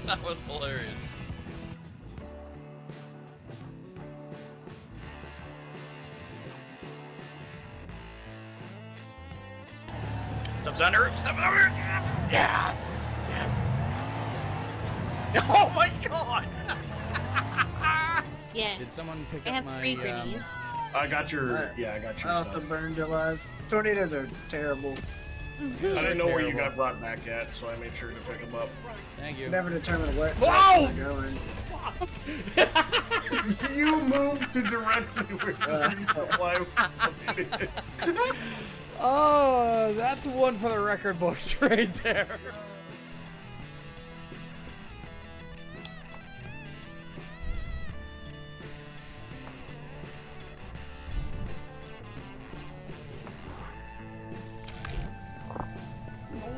That was hilarious. Steps on the roof, steps on the roof. Yes! Yes! Oh my god! Yeah. Did someone pick I up have my? 3 grenades. I got your. Yeah, I got your. I also stuff. burned alive. Tornadoes are terrible. I didn't know where you Terrible. got brought back at, so I made sure to pick them up. Thank you. You never determine where Whoa! they're going. You moved to directly where you supply. Oh, that's one for the record books right there.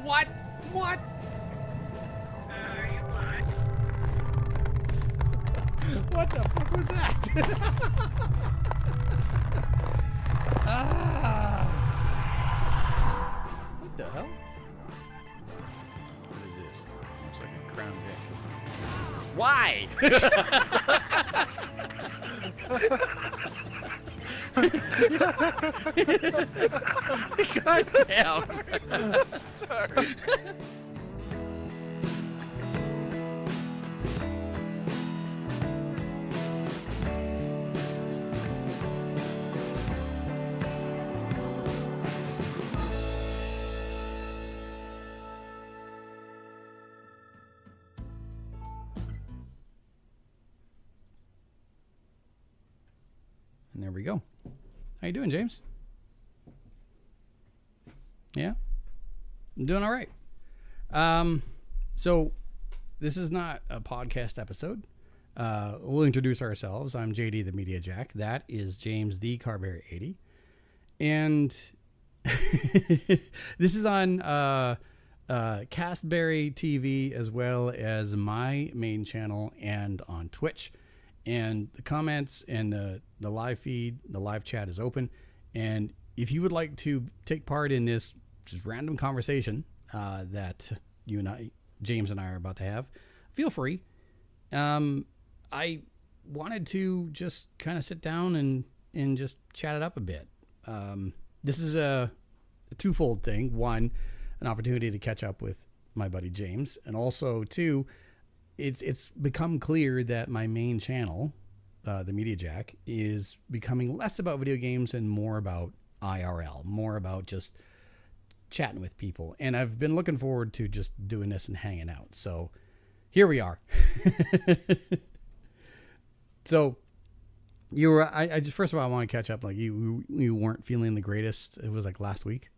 What? What? What the fuck was that? Ah. What the hell? What is this? Looks like a Crown Vic. Why? God damn. And there we go. How you doing, James? Yeah? I'm doing all right. So this is not a podcast episode. We'll introduce ourselves. I'm JD the Media Jack. That is James the Carberry 80. And this is on Castberry TV as well as my main channel and on Twitch. And the comments and the live feed, the live chat is open. And if you would like to take part in this just random conversation that you and I, James and I, are about to have, feel free. I wanted to just kind of sit down and just chat it up a bit. This is a twofold thing. One, an opportunity to catch up with my buddy James, and also two, it's become clear that my main channel, the Media Jack, is becoming less about video games and more about IRL, more about just chatting with people. And I've been looking forward to just doing this and hanging out. So here we are. So you were, I just, first of all, I want to catch up. Like you weren't feeling the greatest. It was like last week.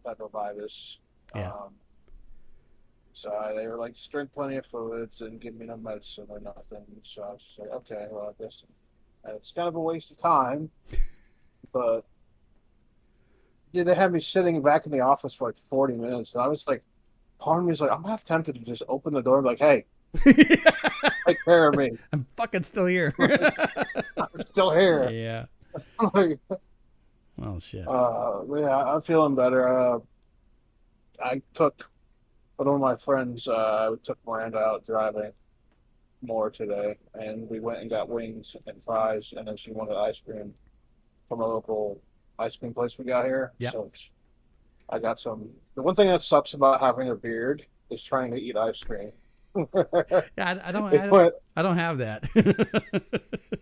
Enterovirus. Yeah. So they were like, just drink plenty of fluids and give me no medicine or nothing. So I was just like, okay, well, I guess it's kind of a waste of time. But yeah, they had me sitting back in the office for like 40 minutes. And I was like, part of me was like, I'm half tempted to just open the door and be like, hey, take care of me. I'm fucking still here. I'm still here. Yeah. Like, Well, shit. yeah, I'm feeling better. I took one of my friends, we took Miranda out driving more today, and we went and got wings and fries, and then she wanted ice cream from a local ice cream place we got here. Yep. So I got some. The one thing that sucks about having a beard is trying to eat ice cream. Yeah, I don't have that.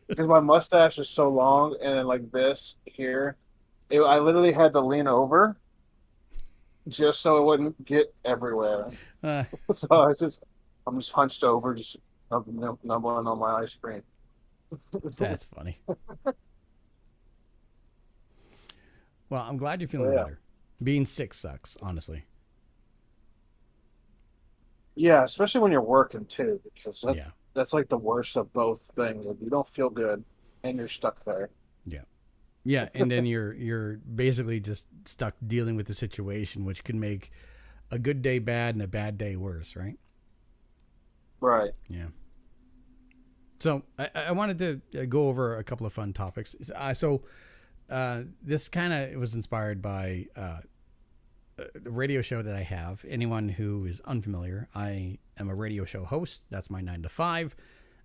Because my mustache is so long, and then like this here, I literally had to lean over just so it wouldn't get everywhere. So I'm just hunched over, just numbling on my ice cream. That's funny. Well, I'm glad you're feeling Yeah. better. Being sick sucks, honestly. Yeah, especially when you're working too, because Yeah. that's like the worst of both things. Like, you don't feel good, and you're stuck there. Yeah, and then you're basically just stuck dealing with the situation, which can make a good day bad and a bad day worse, right? Right. Yeah. So I wanted to go over a couple of fun topics. This kind of was inspired by the radio show that I have. Anyone who is unfamiliar, I am a radio show host. That's my 9 to 5.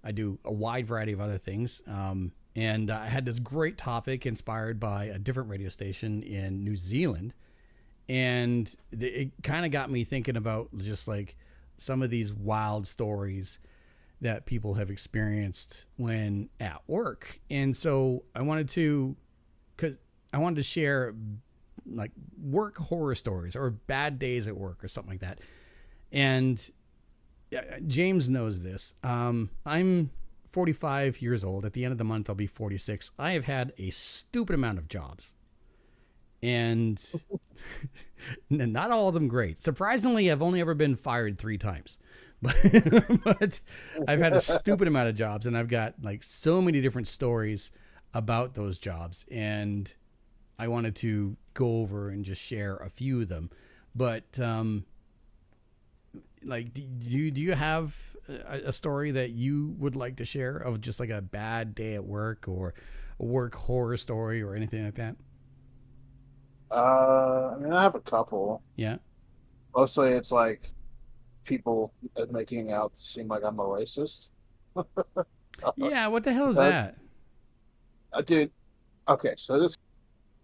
I do a wide variety of other things. And I had this great topic inspired by a different radio station in New Zealand. And it kind of got me thinking about just like some of these wild stories that people have experienced when at work. And so I wanted to share like work horror stories or bad days at work or something like that. And James knows this. I'm 45 years old. At the end of the month, I'll be 46. I have had a stupid amount of jobs. And not all of them great. Surprisingly, I've only ever been fired 3 times. But I've had a stupid amount of jobs, and I've got like so many different stories about those jobs, and I wanted to go over and just share a few of them. But like, do you have a story that you would like to share of just like a bad day at work or a work horror story or anything like that? I mean, I have a couple. Yeah. Mostly, it's like people making out to seem like I'm a racist. Yeah, what the hell is that? Dude, okay, so this is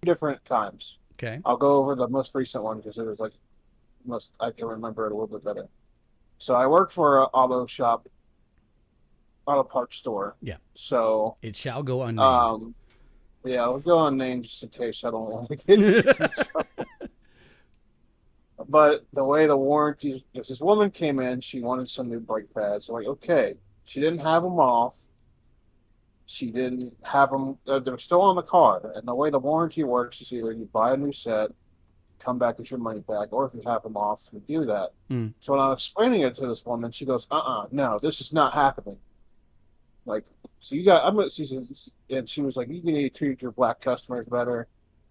2 different times. Okay. I'll go over the most recent one because it was like I can remember it a little bit better. So I work for an auto parts store. Yeah. So it shall go unnamed. Yeah, I'll go unnamed just in case I don't want to get in trouble. But the way the warranty, this woman came in, she wanted some new brake pads. So like, okay, she didn't have them off. She didn't have them. They were still on the car. And the way the warranty works is either you buy a new set, come back with your money back, or if you have them off, you do that. Mm. So when I was explaining it to this woman, she goes, no, this is not happening. Like, so you got, and she was like, you need to treat your black customers better.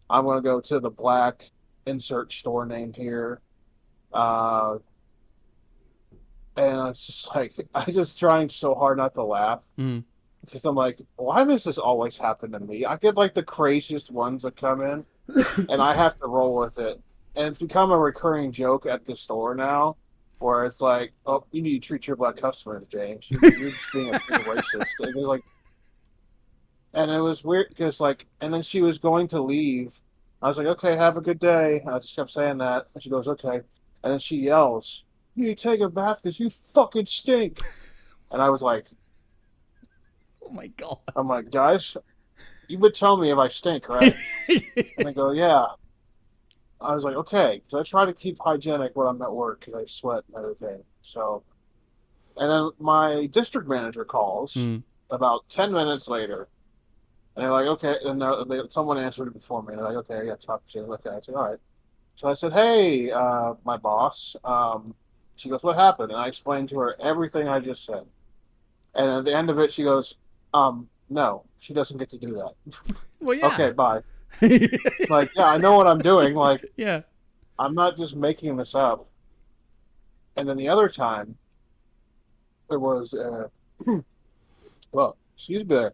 I'm going to go to the black insert store name here. And it's just like, I just trying so hard not to laugh. Mm. Because I'm like, why does this always happen to me? I get like the craziest ones that come in, and I have to roll with it. And it's become a recurring joke at the store now, where it's like, oh, you need to treat your black customers, James. You're just being a big racist. It was like, and it was weird because like, and then she was going to leave. I was like, okay, have a good day. I just kept saying that, and she goes, okay. And then she yells, you need to take a bath because you fucking stink. And I was like, oh my God. I'm like, guys, you would tell me if I stink, right? And they go, yeah. I was like, okay, because I try to keep hygienic when I'm at work because I sweat and everything. So, and then my district manager calls about 10 minutes later, and they're like, okay, and someone answered it before me, and they're like, okay, I got to talk to you. Okay, I said, all right. So I said, hey, my boss. She goes, what happened? And I explained to her everything I just said. And at the end of it, she goes, no, she doesn't get to do that. Well, yeah. Okay, bye. Like, yeah, I know what I'm doing. Like, yeah, I'm not just making this up. And then the other time, there was, well, excuse me there.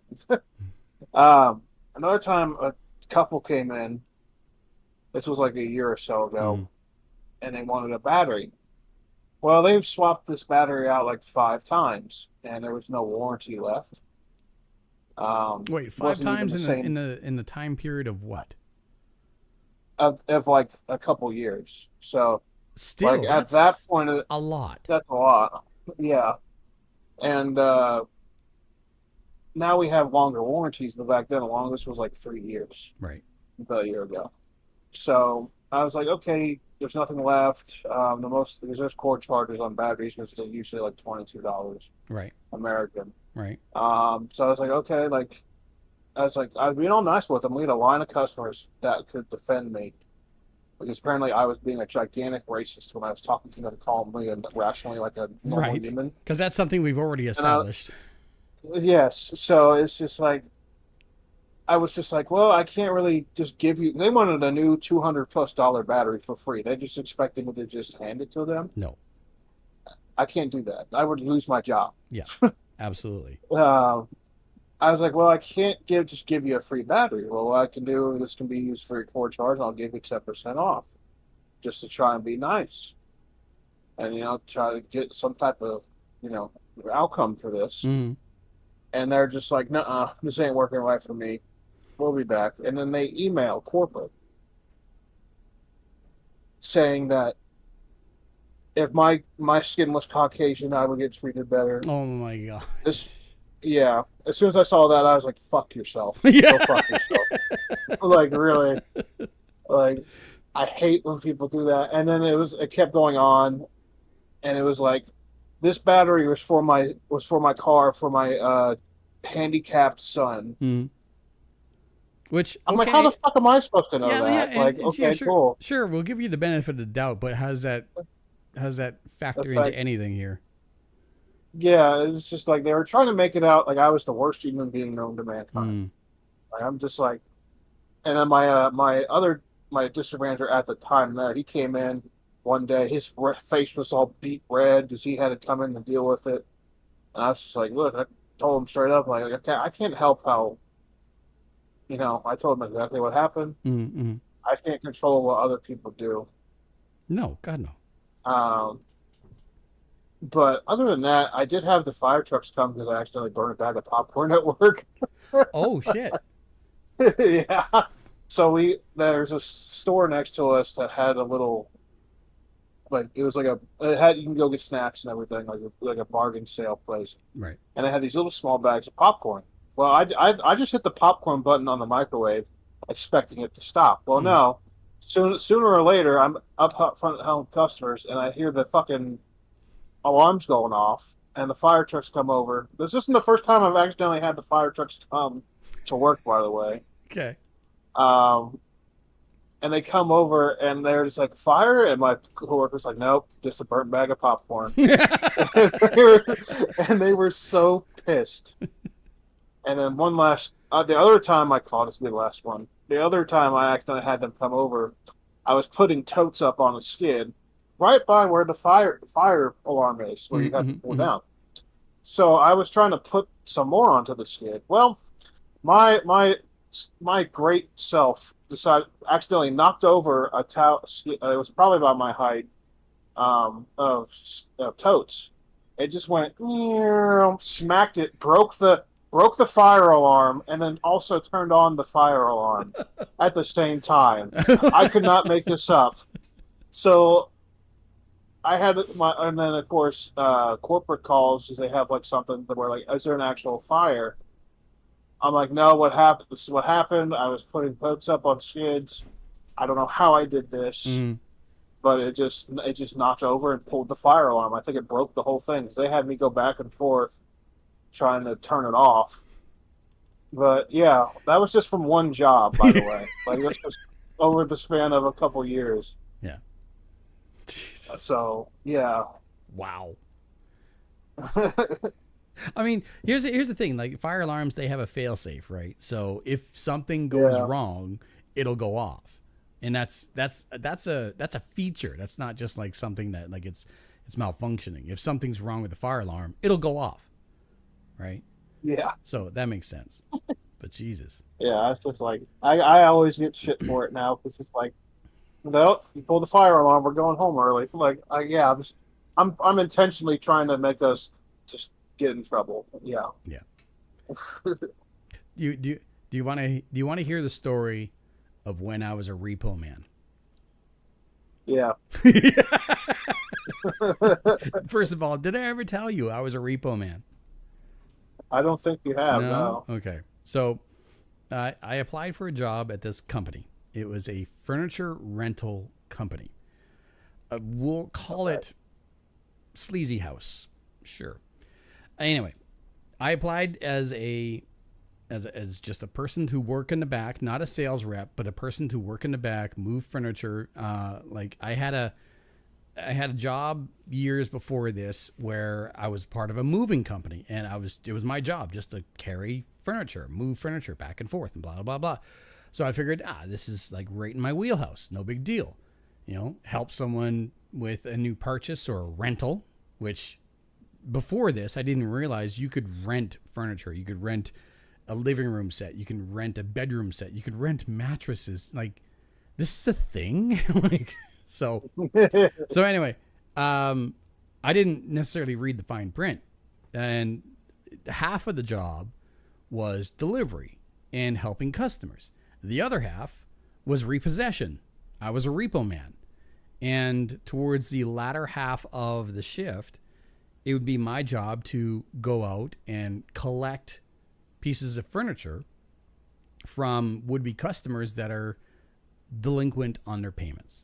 Another time, a couple came in. This was like a year or so ago, and they wanted a battery. Well, they've swapped this battery out like 5 times, and there was no warranty left. Wait, 5 times in the time period of what? Of like a couple years. So still, like at that point, a lot. That's a lot. Yeah, and now we have longer warranties. But back then, the longest was like 3 years. Right. About a year ago. So I was like, okay, there's nothing left. There's just cord chargers on batteries, which are usually like $22. Right. American. Right. So I was like, okay, I was being all nice with them. We had a line of customers that could defend me. Because apparently I was being a gigantic racist when I was talking to them to call me rationally like a normal human. Because that's something we've already established. Yes. So it's just like, I was just like, well, I can't really just give you. They wanted a new $200+ battery for free. They just expected me to just hand it to them. No, I can't do that. I would lose my job. Yeah. Absolutely. I was like, well, I can't just give you a free battery. Well, what I can do, this can be used for your core charge, and I'll give you 10% off, just to try and be nice, and try to get some type of you know outcome for this. Mm-hmm. And they're just like, "Nuh-uh, this ain't working right for me. We'll be back." And then they email corporate saying that if my skin was Caucasian, I would get treated better. Oh my god. This, yeah. As soon as I saw that, I was like, "Fuck yourself. Yeah. Go fuck yourself." Like really, like I hate when people do that. And then it kept going on, and it was like, this battery was for my car for my handicapped son. Mm. Which I'm like, how the fuck am I supposed to know yeah, that? yeah, Like, and okay, yeah, sure, cool. sure, we'll give you the benefit of the doubt, but how does that factor That's into anything here? Yeah, it was just like they were trying to make it out like I was the worst human being known to mankind. Mm. Like, I'm just like, and then my district manager at the time there, he came in one day, his face was all beet red because he had to come in to deal with it, and I was just like, look, I told him straight up, like, I can't help how, I told him exactly what happened. Mm-hmm. I can't control what other people do. No, God no. But other than that, I did have the fire trucks come because I accidentally burned a bag of popcorn at work. Oh shit. Yeah. So there's a store next to us that had a little, like, it was like you can go get snacks and everything, like a bargain sale place. Right. And they had these little small bags of popcorn. Well, I just hit the popcorn button on the microwave, expecting it to stop. Well, no. Sooner or later, I'm up front helping customers, and I hear the fucking alarms going off, and the fire trucks come over. This isn't the first time I've accidentally had the fire trucks come to work, by the way. Okay. And they come over, and they're just like, fire? And my coworker's like, nope, just a burnt bag of popcorn. And they were so pissed. And then the other time I called, this will be the last one. The other time I accidentally had them come over, I was putting totes up on a skid right by where the fire alarm is, where you have to pull down. So I was trying to put some more onto the skid. Well, my great self accidentally knocked over a it was probably about my height, of totes. It just went, smacked it, broke the fire alarm, and then also turned on the fire alarm at the same time. I could not make this up. So I had and then of course corporate calls because they have like something where like, is there an actual fire? I'm like, no, what happened? This is what happened. I was putting boats up on skids. I don't know how I did this, but it just knocked over and pulled the fire alarm. I think it broke the whole thing because they had me go back and forth trying to turn it off. But yeah, that was just from one job, by the way. Like, this was over the span of a couple years. Yeah. Jesus. So yeah. Wow. I mean, here's the thing. Like, fire alarms, they have a fail-safe, right? So if something goes wrong, it'll go off, and that's a feature. That's not just like something that like it's malfunctioning. If something's wrong with the fire alarm, it'll go off, right? Yeah. So that makes sense. But Jesus. Yeah, it's just like I always get shit for it now because it's like, no, you pull the fire alarm, we're going home early. Like, I'm intentionally trying to make us just get in trouble. Yeah. Yeah. Do you want to hear the story of when I was a repo man? Yeah. First of all, did I ever tell you I was a repo man? I don't think you have. No. Okay. So I applied for a job at this company. It was a furniture rental company. We'll call it Sleazy House. Sure. Anyway, I applied as just a person to work in the back, not a sales rep, but a person to work in the back, move furniture. Like I had a job years before this where I was part of a moving company, and it was my job just to carry furniture, move furniture back and forth, and blah blah blah. So I figured, this is like right in my wheelhouse, no big deal. Help someone with a new purchase or a rental, which before this, I didn't realize you could rent furniture. You could rent a living room set. You can rent a bedroom set. You could rent mattresses. Like, this is a thing. Like, so anyway, I didn't necessarily read the fine print, and half of the job was delivery and helping customers. The other half was repossession. I was a repo man. And towards the latter half of the shift, it would be my job to go out and collect pieces of furniture from would-be customers that are delinquent on their payments.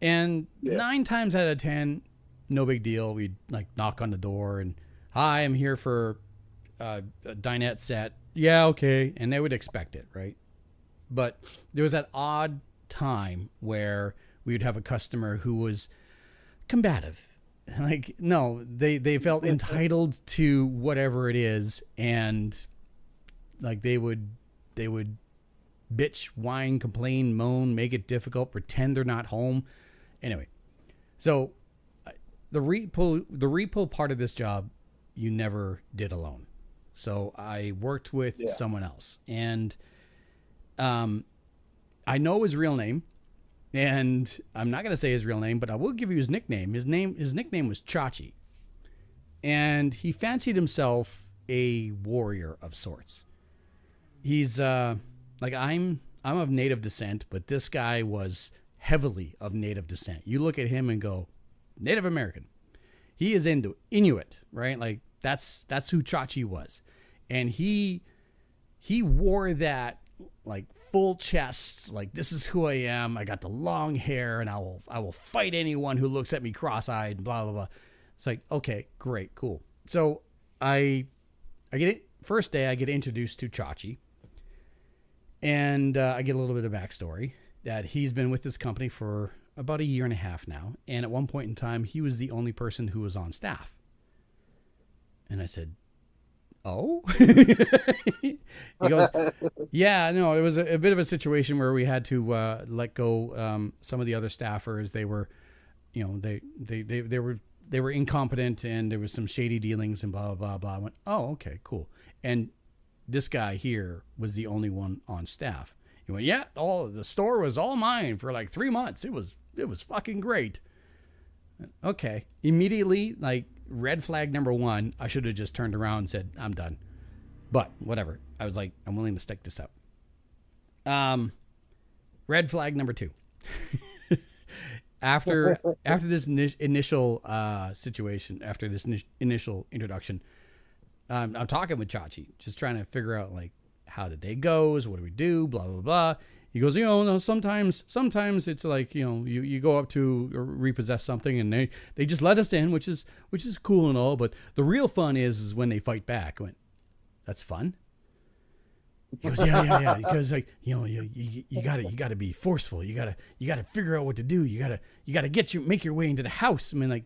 And 9 times out of 10, no big deal. We'd like knock on the door and, hi, I'm here for a dinette set. Yeah, okay. And they would expect it, right? But there was that odd time where we would have a customer who was combative. Like, no, they felt entitled to whatever it is, and like they would bitch, whine, complain, moan, make it difficult, pretend they're not home. Anyway, so the repo part of this job you never did alone. So I worked with someone else, and I know his real name. And I'm not going to say his real name, but I will give you his nickname. His nickname was Chachi. And he fancied himself a warrior of sorts. He's like I'm of native descent, but this guy was heavily of native descent. You look at him and go, Native American. He is into Inuit, right? Like that's who Chachi was. And he wore that like full chests, like this is who I am. I got the long hair, and I will fight anyone who looks at me cross-eyed. Blah blah blah. It's like, okay, great, cool. So I get it. First day, I get introduced to Chachi, and I get a little bit of backstory that he's been with this company for about 1.5 years now, and at one point in time, he was the only person who was on staff. And I said, oh? He goes, yeah, no, it was a bit of a situation where we had to let go some of the other staffers. They were, they were incompetent, and there was some shady dealings and blah, blah, blah, blah. I went, oh, okay, cool. And this guy here was the only one on staff. He went, yeah, the store was all mine for like 3 months. It was fucking great. Okay. Immediately, like, red flag number 1, I should have just turned around and said, I'm done. But whatever. I was like, I'm willing to stick this out. Red flag number 2. After this initial situation, after this initial introduction, I'm talking with Chachi, just trying to figure out, like, how the day goes, what do we do, blah, blah, blah. He goes, no, sometimes it's like, you go up to repossess something and they just let us in, which is cool and all. But the real fun is when they fight back. I went, that's fun. He goes, yeah. Because like, you gotta be forceful. You gotta figure out what to do. You gotta make your way into the house. I mean, like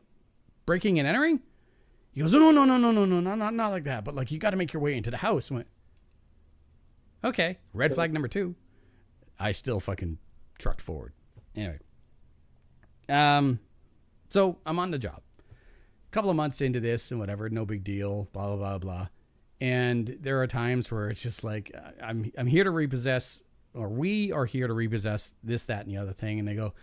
breaking and entering. He goes, no, not like that. But like, you gotta make your way into the house. I went, okay. Red flag number 2. I still fucking trucked forward. Anyway. So I'm on the job. A couple of months into this and whatever, no big deal, blah, blah, blah, blah. And there are times where it's just like, I'm here to repossess, or we are here to repossess this, that, and the other thing. And they go,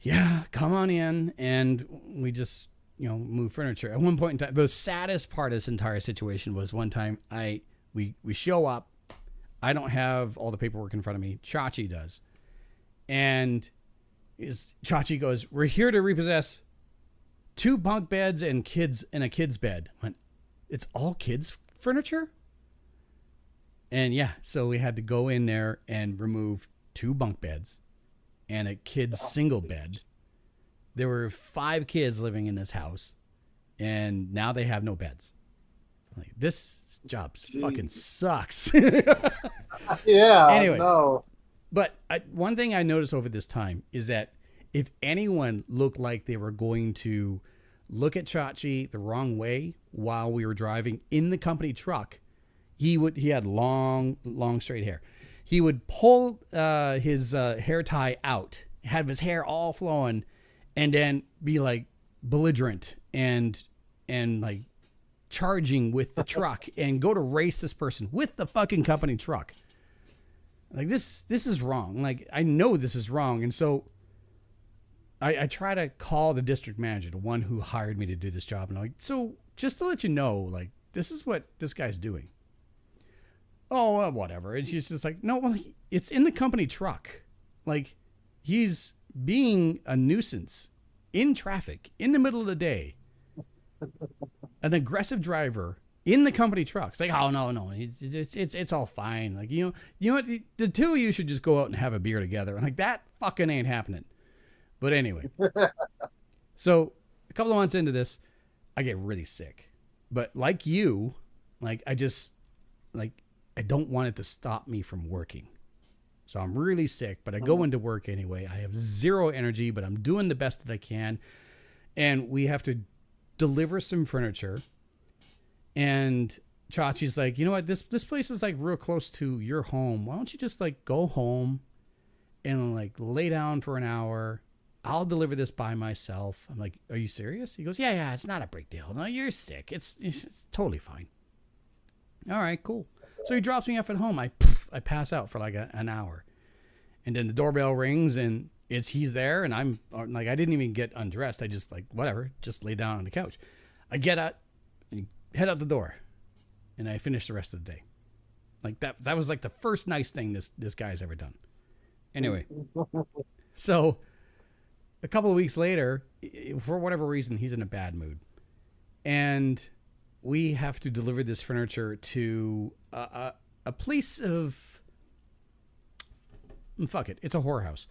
yeah, come on in. And we just, move furniture. At one point in time, the saddest part of this entire situation was one time we show up. I don't have all the paperwork in front of me. Chachi does. And Chachi goes, we're here to repossess 2 bunk beds and a kid's bed. I went, it's all kids' furniture? And yeah, so we had to go in there and remove 2 bunk beds and a kid's single bed. There were 5 kids living in this house, and now they have no beds. Like, this job fucking sucks. Yeah. Anyway, No. But one thing I noticed over this time is that if anyone looked like they were going to look at Chachi the wrong way while we were driving in the company truck, he had long straight hair. He would pull his hair tie out, have his hair all flowing, and then be like belligerent and and like charging with the truck and go to race this person with the fucking company truck. Like this is wrong. Like I know this is wrong. And so I try to call the district manager, the one who hired me to do this job. And I'm like, so just to let you know, like, this is what this guy's doing. Oh, whatever. And she's just like, no, well, it's in the company truck. Like, he's being a nuisance in traffic in the middle of the day. An aggressive driver in the company truck. It's like, oh, no, it's all fine. Like, you know what? The two of you should just go out and have a beer together. And like, that fucking ain't happening. But anyway, so a couple of months into this, I get really sick. But like you, like I don't want it to stop me from working. So I'm really sick, but I go into work anyway. I have zero energy, but I'm doing the best that I can. And we have to deliver some furniture. And Chachi's like, you know what? This place is like real close to your home. Why don't you just like go home and like lay down for an hour? I'll deliver this by myself. I'm like, are you serious? He goes, yeah, it's not a big deal. No, you're sick. It's totally fine. All right, cool. So he drops me off at home. I pass out for like an hour. And then the doorbell rings and he's there. And I'm like, I didn't even get undressed. I just like, whatever, just lay down on the couch. I get out and head out the door. And I finish the rest of the day. Like that was like the first nice thing this guy's ever done. Anyway, so a couple of weeks later, for whatever reason, he's in a bad mood. And we have to deliver this furniture to a place of... Fuck it. It's a whorehouse.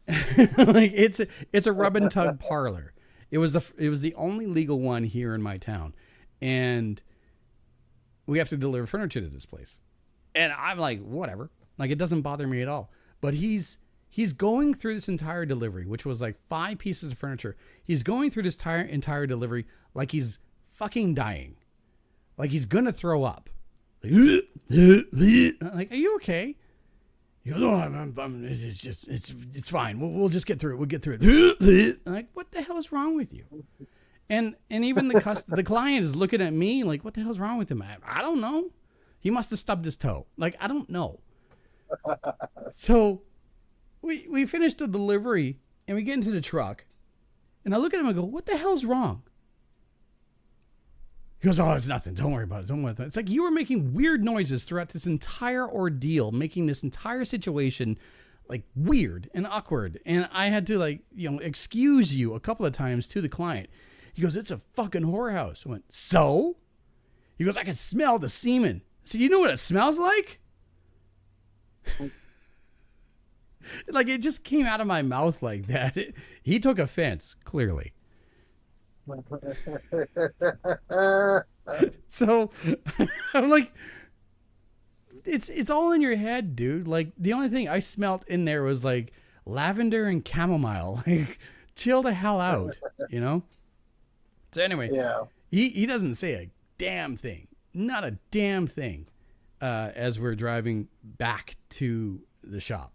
Like it's a rub and tug parlor. It was the only legal one here in my town. And we have to deliver furniture to this place. And I'm like, whatever. Like, it doesn't bother me at all. But he's going through this entire delivery, which was like 5 pieces of furniture. He's going through this entire delivery like he's fucking dying. Like he's going to throw up. Like, are you okay? He goes, no, it's fine. We'll just get through it. We'll get through it. I'm like, what the hell is wrong with you? And even the client is looking at me like, what the hell's wrong with him? I don't know. He must have stubbed his toe. Like, I don't know. So we finished the delivery and we get into the truck and I look at him and go, what the hell's wrong? He goes, oh, it's nothing. Don't worry about it. Don't worry about it. It's like you were making weird noises throughout this entire ordeal, making this entire situation like weird and awkward. And I had to like, excuse you a couple of times to the client. He goes, it's a fucking whorehouse. I went, so? He goes, I can smell the semen. I said, you know what it smells like? Like it just came out of my mouth like that. He took offense, clearly. So I'm like, it's all in your head, dude. Like the only thing I smelt in there was like lavender and chamomile. Like chill the hell out, you know? So anyway, yeah. He doesn't say a damn thing. Not a damn thing. As we're driving back to the shop.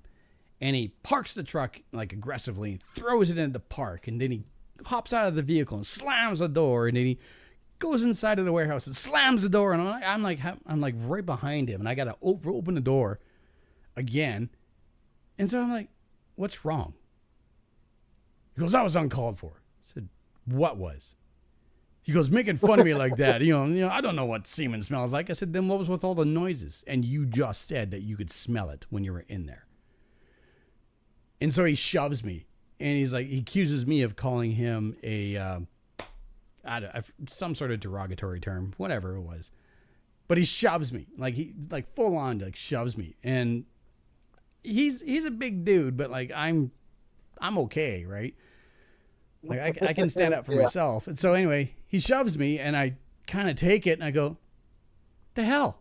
And he parks the truck like aggressively, throws it into the park, and then he hops out of the vehicle and slams the door, and then he goes inside of the warehouse and slams the door, and I'm like right behind him, and I gotta open the door again, and so I'm like, what's wrong? He goes, that was uncalled for. I said, what was? He goes, making fun of me like that. You know, I don't know what semen smells like. I said, then what was with all the noises? And you just said that you could smell it when you were in there. And so he shoves me, and he's like, he accuses me of calling him some sort of derogatory term, whatever it was. But he shoves me, he full on shoves me, and he's a big dude, but like I'm okay, right? Like I can stand up for myself. And so anyway, he shoves me, and I kind of take it, and I go, the hell?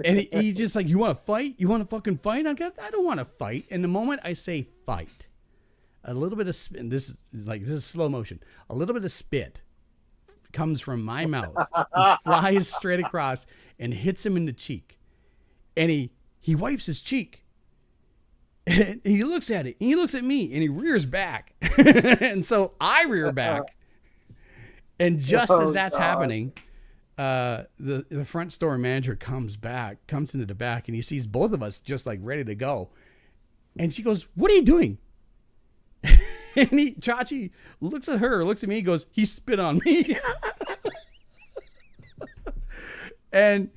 And he just like, you want to fight? You want to fucking fight? I don't want to fight. And the moment I say fight, a little bit of spit, this is slow motion. A little bit of spit comes from my mouth, and flies straight across and hits him in the cheek. And he wipes his cheek. And he looks at it, and he looks at me, and he rears back. And so I rear back. And just as Oh, that's God. happening, the front store manager comes into the back, and he sees both of us just like ready to go. And she goes, "What are you doing?" And Chachi looks at her, looks at me, goes, "He spit on me." and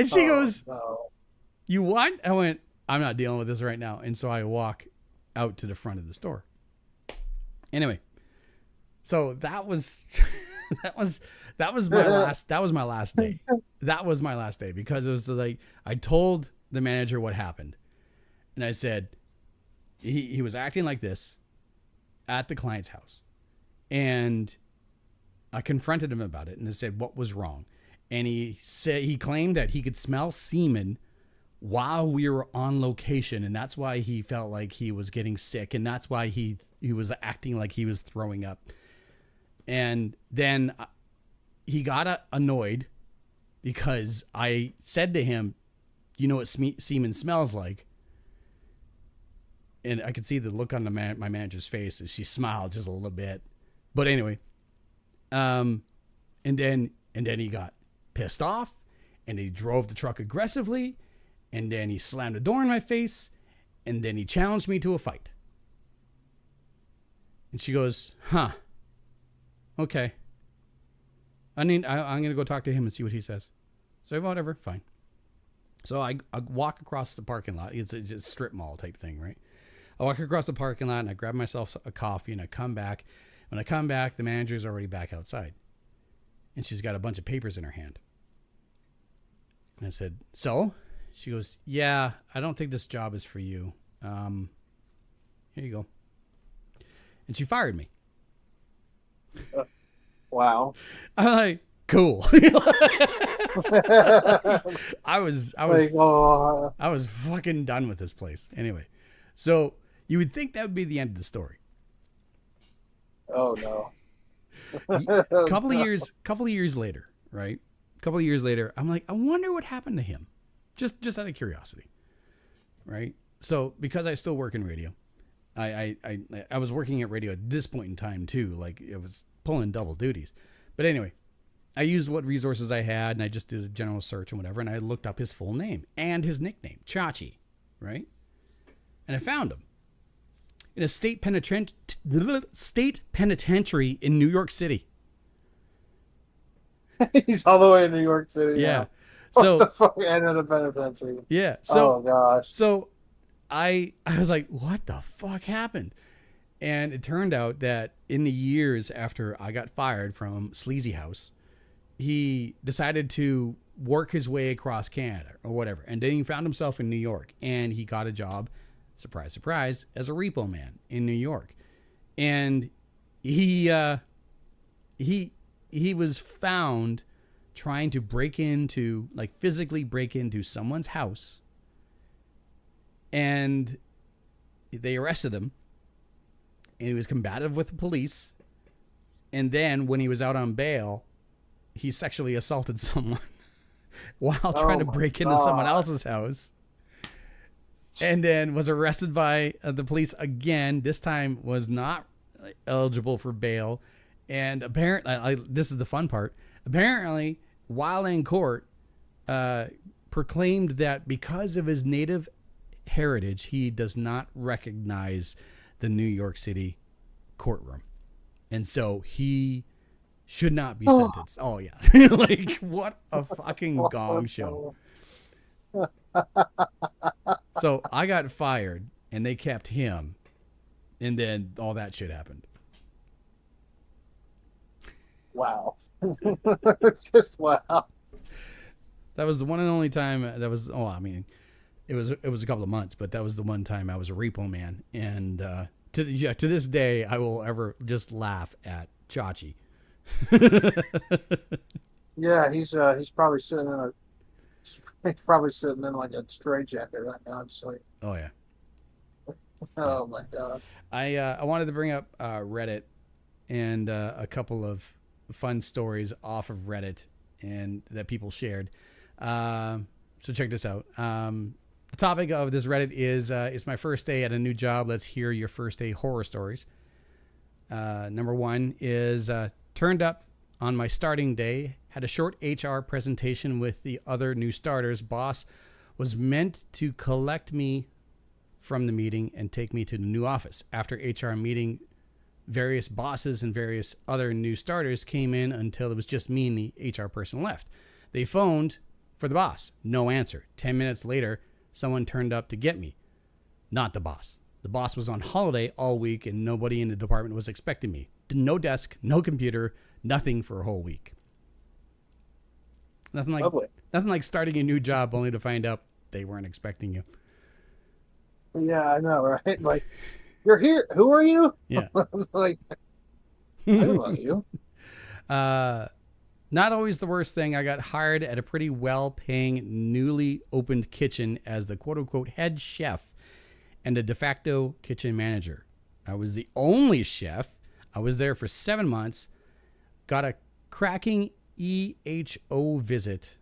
she goes, No. "You what?" I went, "I'm not dealing with this right now." And so I walk out to the front of the store. Anyway, so that was that was my last day. That was my last day, because it was like, I told the manager what happened, and I said he was acting like this at the client's house, and I confronted him about it, and I said what was wrong, and he claimed that he could smell semen while we were on location, and that's why he felt like he was getting sick, and that's why he was acting like he was throwing up. And then he got annoyed because I said to him, "You know what semen smells like?" And I could see the look on my manager's face as she smiled just a little bit. But anyway, and then he got pissed off, and he drove the truck aggressively, and then he slammed the door in my face, and then he challenged me to a fight. And she goes, "Huh, okay. I'm going to go talk to him and see what he says." So whatever, fine. So I walk across the parking lot. It's a strip mall type thing, right? I walk across the parking lot, and I grab myself a coffee, and I come back. When I come back, the manager's already back outside, and she's got a bunch of papers in her hand. And I said, "So?" She goes, "Yeah, I don't think this job is for you. Here you go." And she fired me. Wow. I'm like, cool. I was Like, oh, I was fucking done with this place. Anyway, so you would think that would be the end of the story. oh no. Couple of years later, right? A couple of years later, I'm like, I wonder what happened to him. Just out of curiosity, right? So because I still work in radio, I was working at radio at this point in time too. Like, it was pulling double duties. But anyway, I used what resources I had, and I just did a general search and whatever, and I looked up his full name and his nickname, Chachi, right? And I found him in a state penitentiary in New York City. He's all the way in New York City. Yeah. What So the fuck? And in a penitentiary. yeah. So Oh gosh. So I was like, what the fuck happened? And it turned out that in the years after I got fired from Sleazy House, he decided to work his way across Canada or whatever. And then he found himself in New York, and he got a job, surprise, surprise, as a repo man in New York. And he was found trying to physically break into someone's house, and they arrested him, and he was combative with the police. And then when he was out on bail, he sexually assaulted someone while trying to break into someone else's house, and then was arrested by the police again. This time was not eligible for bail. And apparently, this is the fun part, apparently while in court, proclaimed that because of his native heritage, he does not recognize the New York City courtroom. And so he should not be sentenced. Oh yeah. Like, what a fucking gong show. So I got fired, and they kept him, and then all that shit happened. Wow. It's just wow. That was the one and only time it was a couple of months, but that was the one time I was a repo man. And to this day, I will ever just laugh at Chachi. Yeah, he's probably sitting in like a straitjacket right now. Just like, Oh yeah. oh my god. I wanted to bring up Reddit and a couple of fun stories off of Reddit and that people shared. So check this out. The topic of this Reddit is it's my first day at a new job. Let's hear your first day horror stories. Number one is Turned up on my starting day, had a short HR presentation with the other new starters. Boss was meant to collect me from the meeting and take me to the new office. After HR meeting, various bosses and various other new starters came in until it was just me and the HR person left. They phoned for the boss. No answer. 10 minutes later, someone turned up to get me. Not the boss. The boss was on holiday all week and nobody in the department was expecting me. No desk, no computer, nothing for a whole week. Nothing like starting a new job only to find out they weren't expecting you. Yeah, I know, right? Like, you're here. Who are you? Yeah. Like, I don't know you. Not always the worst thing. I got hired at a pretty well-paying, newly opened kitchen as the quote-unquote head chef and a de facto kitchen manager. I was the only chef. I was there for 7 months. Got a cracking EHO visit.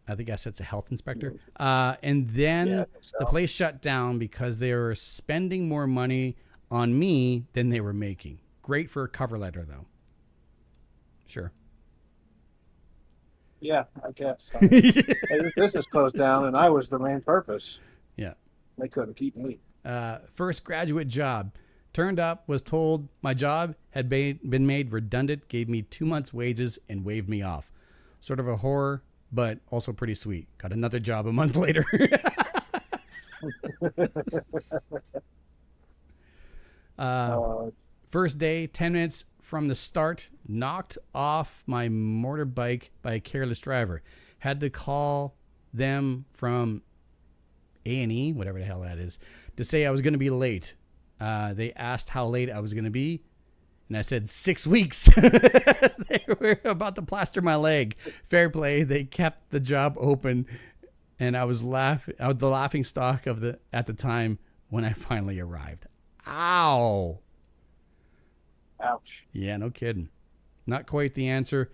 I think I said it's a health inspector. And then the place shut down because they were spending more money on me than they were making. Great for a cover letter, though. Sure. Yeah, I guess. This business closed down, and I was the main purpose. Yeah. They couldn't keep me. First graduate job. Turned up, was told my job had been made redundant, gave me 2 months' wages, and waved me off. Sort of a horror, but also pretty sweet. Got another job a month later. First day, 10 minutes from the start, knocked off my motorbike by a careless driver. Had to call them from A&E, whatever the hell that is, to say I was going to be late. They asked how late I was going to be, and I said 6 weeks. They were about to plaster my leg. Fair play. They kept the job open, and I was the laughing stock of at the time when I finally arrived. Ow. Ouch. Yeah, no kidding. Not quite the answer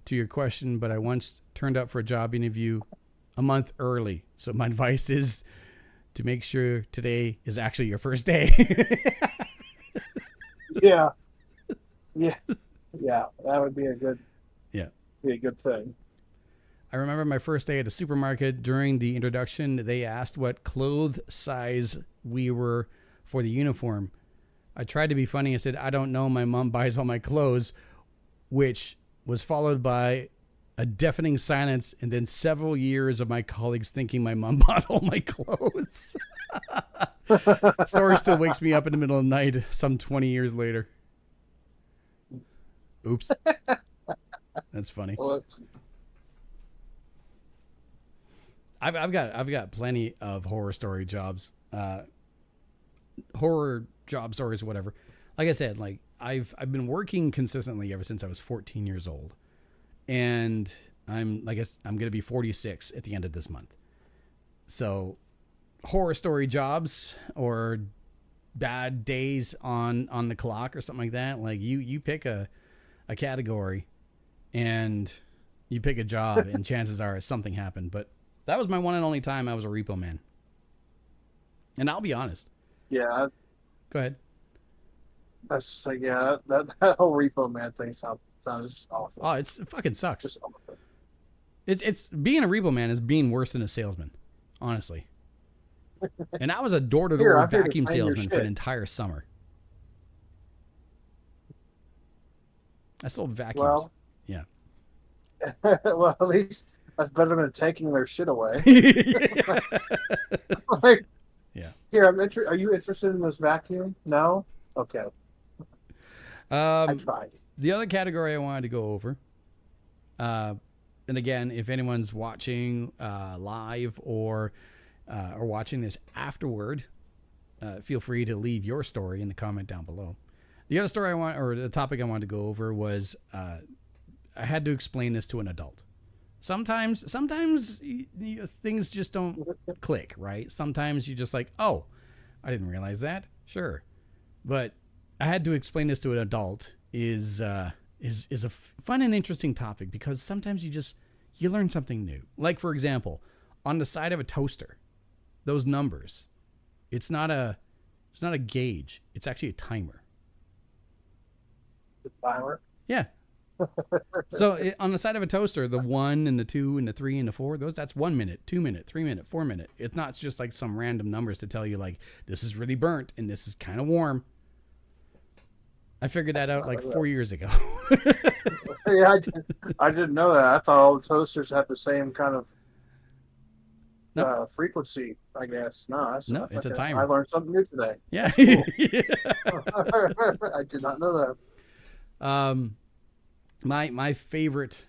to your question, but I once turned up for a job interview a month early. So my advice is to make sure today is actually your first day. Yeah. That would be a good. Yeah. Be a good thing. I remember my first day at a supermarket. During the introduction, they asked what clothes size we were for the uniform. I tried to be funny and said, I don't know. My mom buys all my clothes, which was followed by a deafening silence and then several years of my colleagues thinking my mom bought all my clothes. Story still wakes me up in the middle of the night some 20 years later. Oops. That's funny. Well, I've got plenty of horror story jobs. Horror job stories, whatever. Like I said, like I've been working consistently ever since I was 14 years old. And I'm going to be 46 at the end of this month. So horror story jobs or bad days on the clock or something like that. Like you pick a category and you pick a job and chances are something happened. But that was my one and only time I was a repo man. And I'll be honest. yeah. Go ahead. That's just like, yeah, that whole repo man thing sounds just awful. Oh, it fucking sucks. Just awful. It's being a repo man is being worse than a salesman, honestly. And I was a door-to-door I'm here to vacuum find your salesman for an shit. entire summer. I sold vacuums. Well, yeah. well, at least that's better than taking their shit away. Yeah. Like, Yeah. here, are you interested in this vacuum? No? Okay. I tried. The other category I wanted to go over, and again, if anyone's watching live or watching this afterward, feel free to leave your story in the comment down below. The other story the topic I wanted to go over was I had to explain this to an adult. Sometimes things just don't click, right? Sometimes you're just like, oh, I didn't realize that. Sure. But I had to explain this to an adult is a fun and interesting topic because sometimes you learn something new. Like, for example, on the side of a toaster, those numbers, it's not a gauge. It's actually a timer. The timer? Yeah. So on the side of a toaster, the 1 and the 2 and the 3 and the 4, that's 1 minute, 2 minute, 3 minute, 4 minute. It's not just like some random numbers to tell you like this is really burnt and this is kind of warm. I figured that out like 4 years ago. Yeah, I didn't know that. I thought all the toasters had the same kind of frequency, I guess. No, it's a timer. I learned something new today. Yeah. Cool. I did not know that. My favorite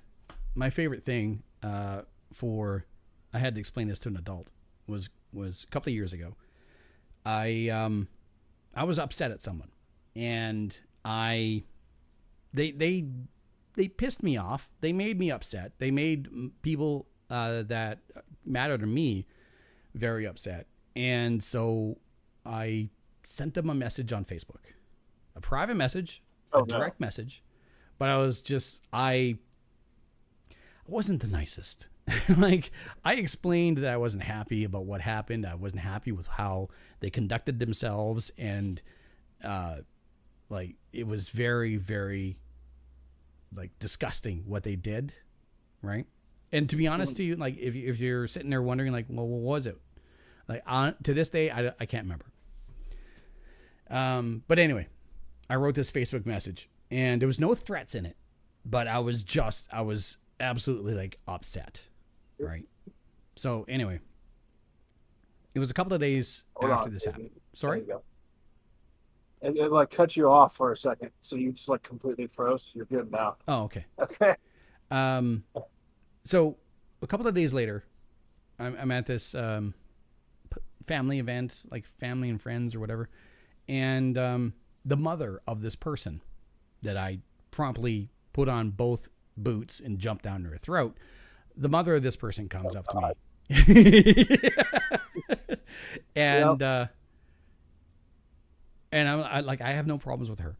thing for I had to explain this to an adult was a couple of years ago. I was upset at someone, and they pissed me off. They made me upset. They made people that matter to me very upset. And so I sent them a message on Facebook, a private message, a direct message. But I wasn't the nicest. Like, I explained that I wasn't happy about what happened. I wasn't happy with how they conducted themselves. And, like, it was very, very, like, disgusting what they did. Right. And to be honest to you, like, if you're sitting there wondering, like, well, what was it? Like, to this day, I can't remember. But anyway, I wrote this Facebook message, and there was no threats in it, but I was absolutely, like, upset, right? So anyway, it was a couple of days after this happened. Sorry? It like cut you off for a second, so you just like completely froze. You're good now. Oh, okay. Okay. So a couple of days later, I'm at this family event, like family and friends or whatever, and the mother of this person that I promptly put on both boots and jumped down to her throat, the mother of this person comes up to me. And and I like, I have no problems with her.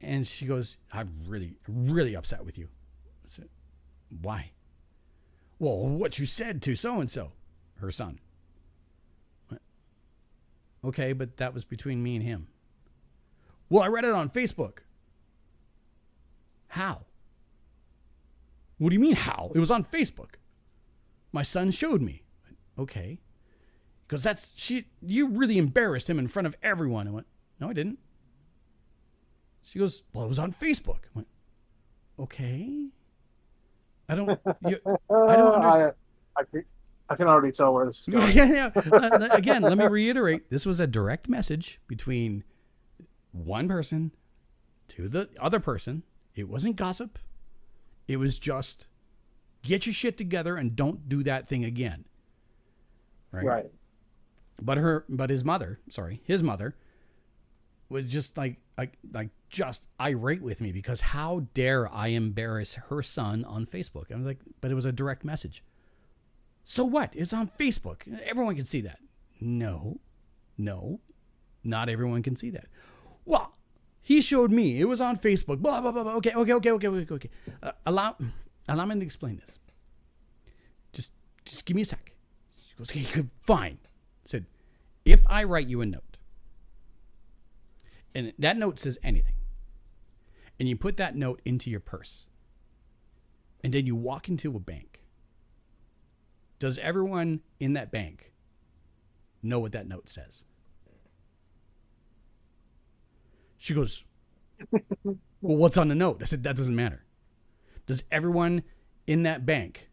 And she goes, I'm really, really upset with you. I said, why? Well, what you said to so-and-so, her son. Okay, but that was between me and him. Well, I read it on Facebook. How? What do you mean how? It was on Facebook. My son showed me. Okay. Because you really embarrassed him in front of everyone. I went, no, I didn't. She goes, well, it was on Facebook. I went, okay. I don't understand. I can already tell where this is going. Yeah. Again, let me reiterate. This was a direct message between one person to the other person. It wasn't gossip. It was just, get your shit together and don't do that thing again. Right. But his mother was just like just irate with me because how dare I embarrass her son on Facebook? I was like, but it was a direct message. So what? It's on Facebook. Everyone can see that. No, not everyone can see that. Well, he showed me. It was on Facebook. Blah, blah, blah, blah. Okay. Allow me to explain this. Just give me a sec. She goes, okay, fine. I said, if I write you a note, and that note says anything, and you put that note into your purse, and then you walk into a bank, does everyone in that bank know what that note says? She goes, well, what's on the note? I said, that doesn't matter. Does everyone in that bank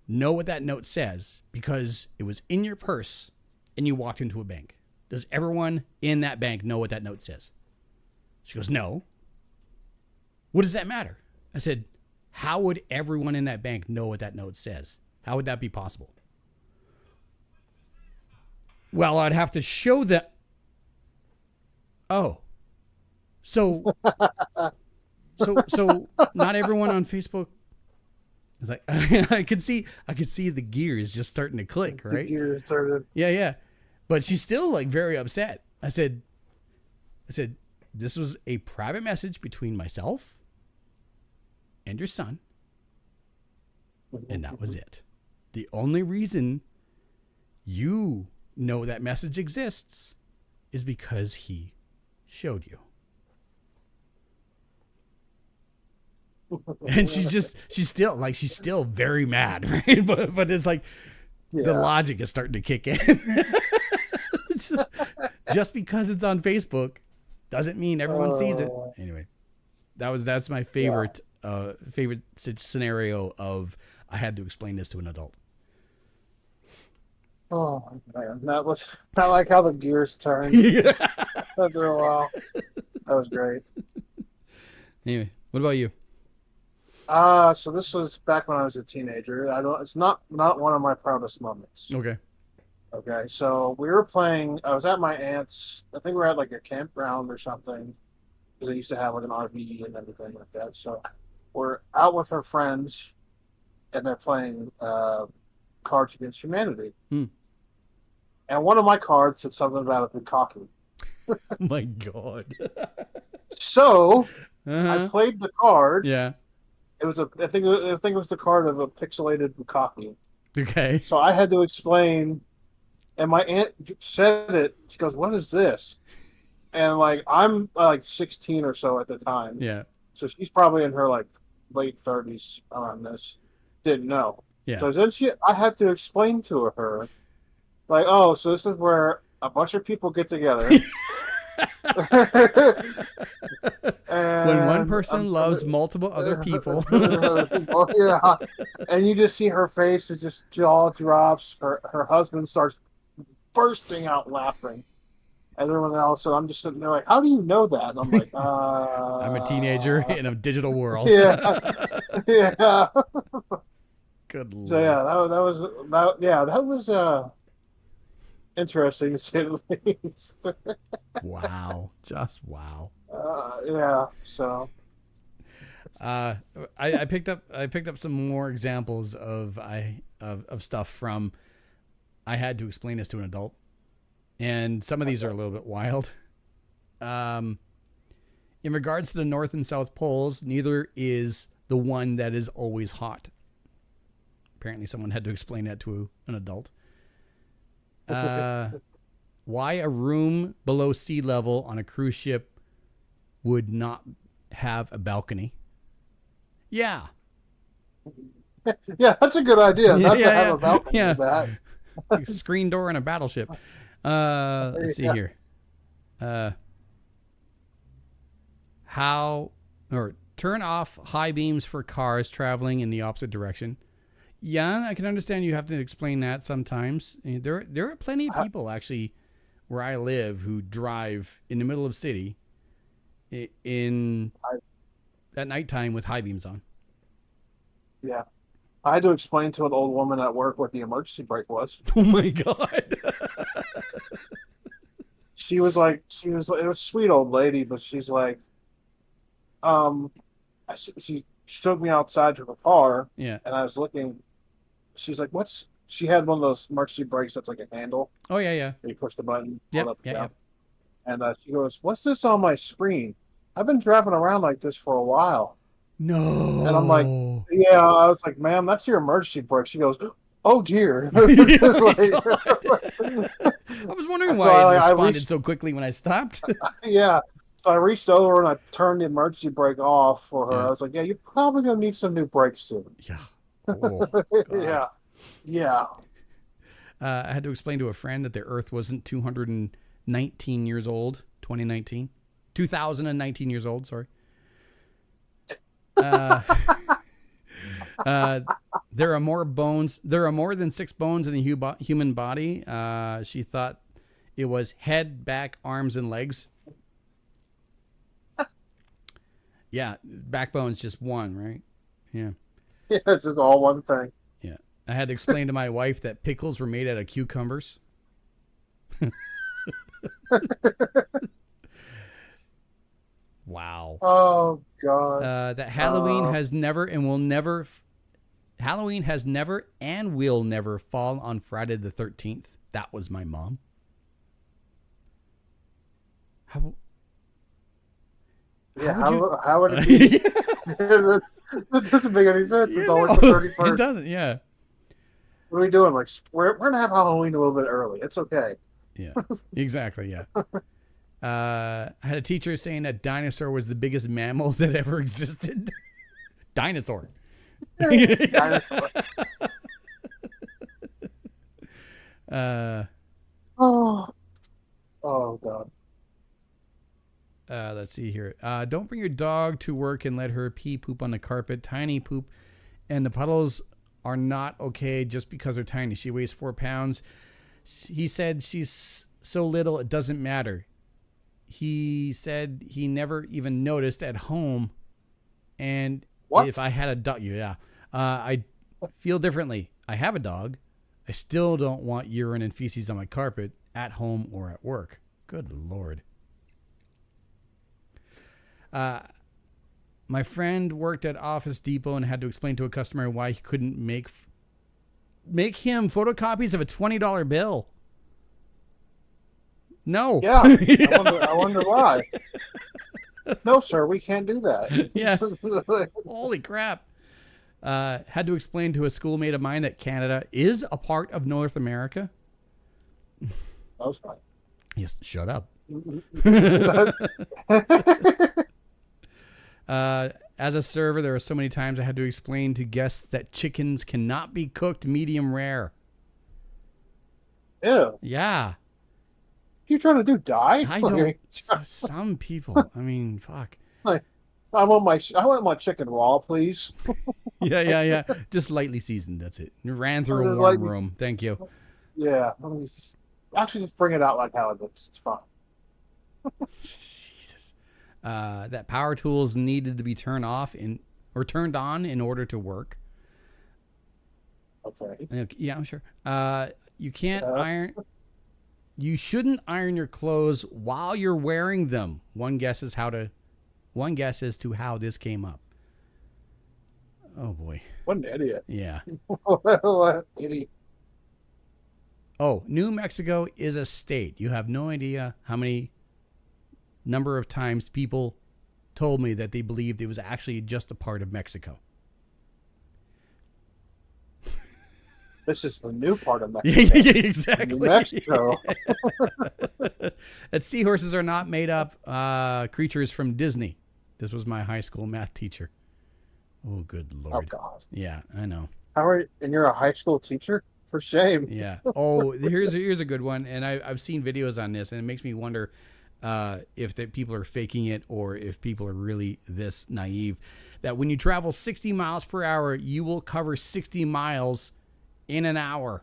know what that note says because it was in your purse and you walked into a bank? Does everyone in that bank know what that note says? She goes, no. What does that matter? I said, how would everyone in that bank know what that note says? How would that be possible? Well, I'd have to show that. Oh. So not everyone on Facebook. It's like, I could see the gears just starting to click, right? The gears started. Yeah. But she's still like very upset. I said, this was a private message between myself and your son. And that was it. The only reason you know that message exists is because he showed you. And she's still very mad, right? But it's like the logic is starting to kick in. Just because it's on Facebook doesn't mean everyone sees it. Anyway, that's my favorite favorite scenario of I had to explain this to an adult. Oh man, that was not like how the gears turned after a while. That was great. Anyway, what about you? So this was back when I was a teenager. It's not one of my proudest moments. Okay. Okay, so we were playing. I was at my aunt's. I think we were at like a campground or something, because they used to have like an RV and everything like that. So we're out with our friends, and they're playing Cards Against Humanity. And one of my cards said something about a bukkake. Oh my God. So I played the card. Yeah. It was I think it was the card of a pixelated bukkake. Okay. So I had to explain, and my aunt said it. She goes, "What is this?" And like I'm like 16 or so at the time. Yeah. So she's probably in her like late 30s around this. Didn't know. Yeah. So then I had to explain to her, like, oh, so this is where a bunch of people get together. When one person loves multiple other people. Yeah. And you just see her face, it just jaw drops. Her husband starts bursting out laughing. Everyone else, and I'm just sitting there like, how do you know that? And I'm like, I'm a teenager in a digital world. Yeah. Yeah. Good Lord. So yeah, that was interesting to say the least. Wow. Just wow. Yeah. So. I picked up some more examples of stuff from I had to explain this to an adult, and some of these are a little bit wild. In regards to the North and South poles, neither is the one that is always hot. Apparently, someone had to explain that to an adult. Why a room below sea level on a cruise ship would not have a balcony. Yeah. Yeah, that's a good idea. Not to have a balcony. Yeah. That. Like a screen door in a battleship. Let's see here. Turn off high beams for cars traveling in the opposite direction. Yeah, I can understand you have to explain that sometimes. There are plenty of people actually where I live who drive in the middle of city at nighttime with high beams on. Yeah. I had to explain to an old woman at work what the emergency brake was. Oh my God. It was a sweet old lady, but she's like, she took me outside to the car. Yeah. And I was looking, she's like, she had one of those emergency brakes that's like a handle. Oh, yeah. You push the button. Yep. And she goes, "What's this on my screen? I've been driving around like this for a while." No. And I'm like, yeah, I was like, "Ma'am, that's your emergency brake." She goes, "Oh dear." I was wondering why it responded so quickly when I stopped. Yeah. So I reached over and I turned the emergency brake off for her. Yeah. I was like, "Yeah, you're probably going to need some new brakes soon." Yeah. Oh, Yeah. Yeah. I had to explain to a friend that the Earth wasn't 219 years old, 2019 years old, sorry. There are more than 6 bones in the human body. She thought it was head, back, arms, and legs. Yeah, backbone's just one, right? Yeah. Yeah, it's just all one thing. Yeah. I had to explain to my wife that pickles were made out of cucumbers. Wow. Oh God. That Halloween has never and will never fall on Friday the 13th. That was my mom. How would it be? That doesn't make any sense. It's always the 31st. It doesn't, yeah. What are we doing? Like, we're going to have Halloween a little bit early. It's okay. Yeah, exactly, yeah. I had a teacher saying that dinosaur was the biggest mammal that ever existed. Dinosaur. Dinosaur. Oh God. Let's see here. Don't bring your dog to work and let her pee poop on the carpet. Tiny poop and the puddles are not okay just because they're tiny. She weighs 4 pounds. He said she's so little it doesn't matter. He said he never even noticed at home. And What? if I had a dog, I feel differently. I have a dog. I still don't want urine and feces on my carpet at home or at work. Good Lord. My friend worked at Office Depot and had to explain to a customer why he couldn't make him photocopies of a $20 bill. No. Yeah. I wonder why. No, sir, we can't do that. Yeah. Holy crap. Had to explain to a schoolmate of mine that Canada is a part of North America. That was fine. Yes, shut up. As a server, there are so many times I had to explain to guests that chickens cannot be cooked medium rare. Ew. Yeah. You trying to do die? I don't. Some people. I mean, fuck. I want my chicken raw, please. Yeah. Just lightly seasoned. That's it. It ran through a Just warm room. Thank you. Yeah. Actually, just bring it out like how it looks. It's fine. Jesus. That power tools needed to be turned on in order to work. Okay. Yeah, I'm sure. You can't iron. You shouldn't iron your clothes while you're wearing them. One guess as to how this came up. Oh boy. What an idiot. Yeah. What an idiot. Oh, New Mexico is a state. You have no idea how many number of times people told me that they believed it was actually just a part of Mexico. This is the new part of Mexico. Yeah, exactly. New Mexico. That seahorses are not made up creatures from Disney. This was my high school math teacher. Oh, good Lord. Oh, God. Yeah, I know. And you're a high school teacher? For shame. Yeah. Oh, here's a good one. And I've seen videos on this, and it makes me wonder if people are faking it or if people are really this naive. That when you travel 60 miles per hour, you will cover 60 miles in an hour.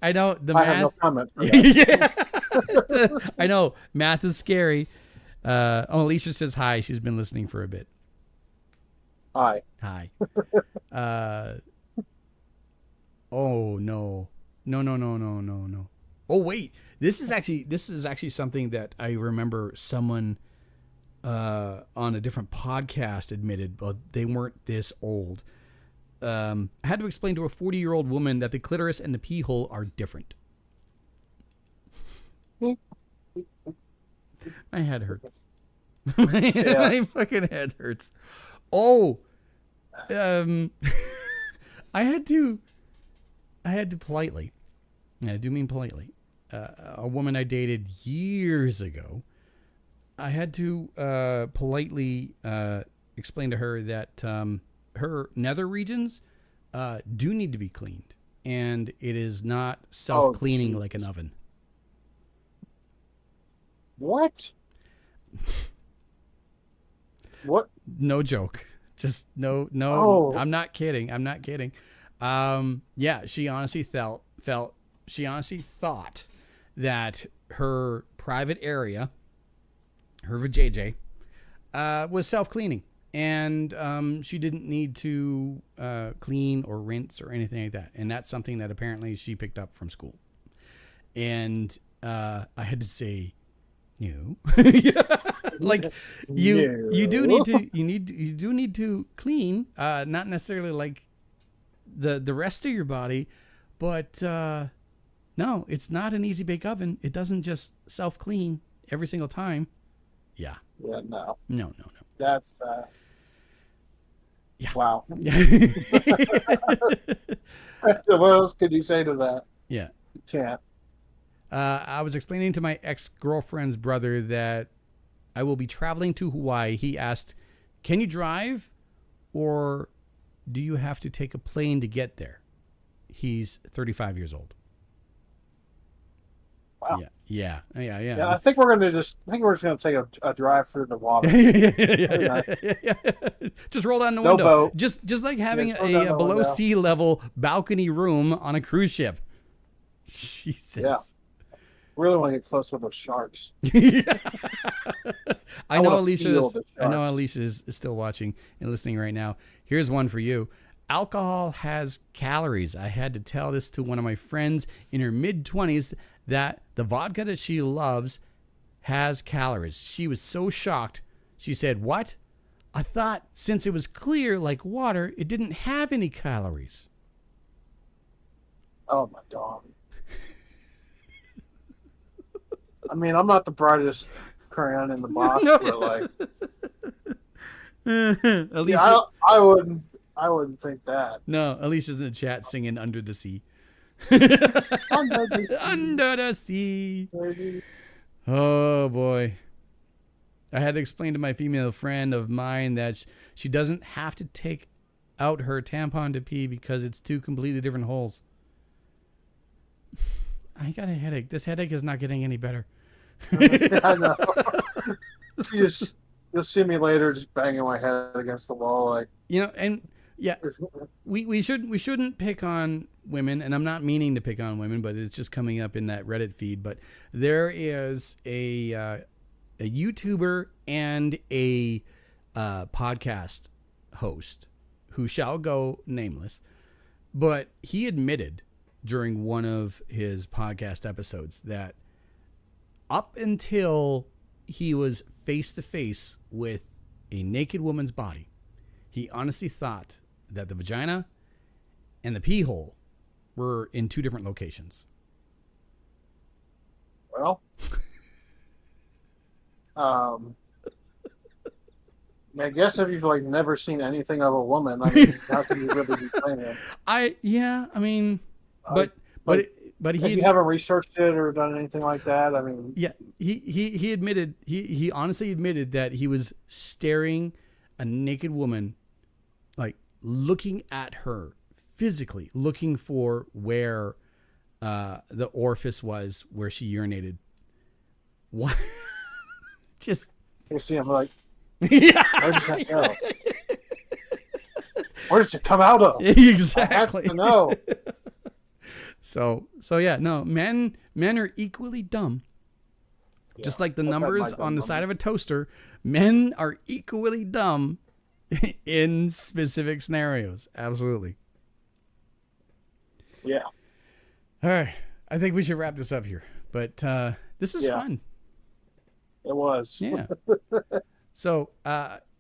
I know the math. I have no comment for that. Yeah. I know math is scary. Alicia says hi. She's been listening for a bit. Hi. Oh no. Oh wait. This is actually something that I remember someone on a different podcast admitted, but they weren't this old. I had to explain to a 40-year-old woman that the clitoris and the pee hole are different. My head hurts. My fucking head hurts. Oh, I had to politely, and I do mean politely, a woman I dated years ago, I had to politely explain to her that her nether regions do need to be cleaned, and it is not self-cleaning like an oven. What? What? No joke. Just no. Oh. I'm not kidding. Yeah, she honestly she honestly thought that her private area, her vajayjay, was self-cleaning, and she didn't need to clean or rinse or anything like that. And that's something that apparently she picked up from school. And I had to say, no. Like you do need to clean, not necessarily like the rest of your body, but no, it's not an easy bake oven. It doesn't just self clean every single time. Yeah. Yeah, no. No. That's yeah. Wow. What else could you say to that? Yeah. You can't. I was explaining to my ex-girlfriend's brother that I will be traveling to Hawaii. He asked, can you drive or do you have to take a plane to get there? He's 35 years old. Wow. Yeah. Yeah, I think we're just gonna take a drive through the water. Just roll down the No window. boat. Just like having just roll down a the below window. sea level balcony room on a cruise ship. Jesus. Yeah. Really want to get close with those sharks. I know wanna Alicia feel is, the I know sharks. Alicia is still watching and listening right now. Here's one for you. Alcohol has calories. I had to tell this to one of my friends in her mid-20s that the vodka that she loves has calories. She was so shocked. She said, "What? I thought since it was clear like water, it didn't have any calories." Oh my god. I mean, I'm not the brightest crayon in the box, No. but like, Alicia, yeah, I wouldn't think that. no, Alicia's in the chat singing "Under the Sea." Under the sea. Under the sea. Baby. Oh boy. I had to explain to my female friend of mine that she doesn't have to take out her tampon to pee because it's two completely different holes. I got a headache. This headache is not getting any better. I know. You'll see me later just banging my head against the wall like. You know, and yeah, we shouldn't pick on women, and I'm not meaning to pick on women, but it's just coming up in that Reddit feed. But there is a YouTuber and a podcast host who shall go nameless, but he admitted during one of his podcast episodes that up until he was face to face with a naked woman's body, he honestly thought that the vagina and the pee hole were in two different locations. Well, I guess if you've like never seen anything of a woman, I mean, how can you really be claiming? I mean, but If he you haven't researched it or done anything like that, I mean, yeah, he admitted, he honestly admitted that he was staring a naked woman, like looking at her physically, looking for where the orifice was where she urinated. What? Just you see him like, yeah, where does that go? Where does it come out of? exactly. I have to know. So yeah, no, men are equally dumb. Just like the I've had numbers my dumb on the moment. side of a toaster, men are equally dumb in specific scenarios. Absolutely. Yeah. All right. I think we should wrap this up here. But this was Yeah. fun. It was. Yeah. So,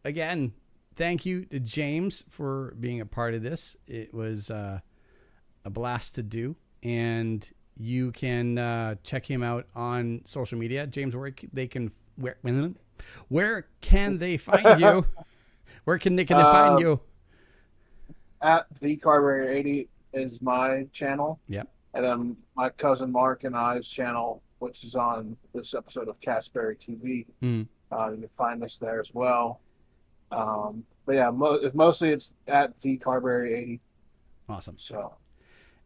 again, thank you to James for being a part of this. It was a blast to do. And you can check him out on social media. James, where can they find you? Where can they find you? At the Carberry 80 is my channel. Yep. And then my cousin Mark and I's channel, which is on this episode of Castberry TV. Mm. You can find us there as well. But yeah, mostly it's at the Carberry 80. Awesome. So.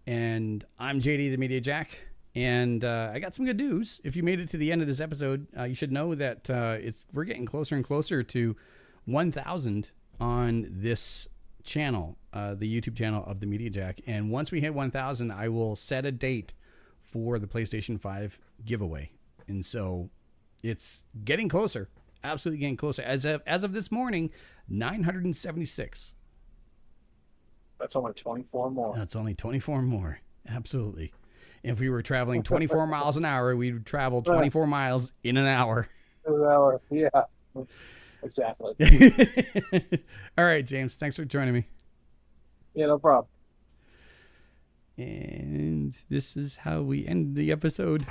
And I'm JD the Media Jack. And I got some good news. If you made it to the end of this episode, you should know that we're getting closer and closer to 1,000 on this channel, the YouTube channel of the Media Jack. And once we hit 1,000, I will set a date for the PlayStation 5 giveaway. And so it's getting closer, absolutely getting closer. As of this morning, 976. That's only 24 more. That's only 24 more. Absolutely. If we were traveling 24 miles an hour, we would travel 24 miles in an hour. Yeah, exactly. All right, James. Thanks for joining me. Yeah, no problem. And this is how we end the episode.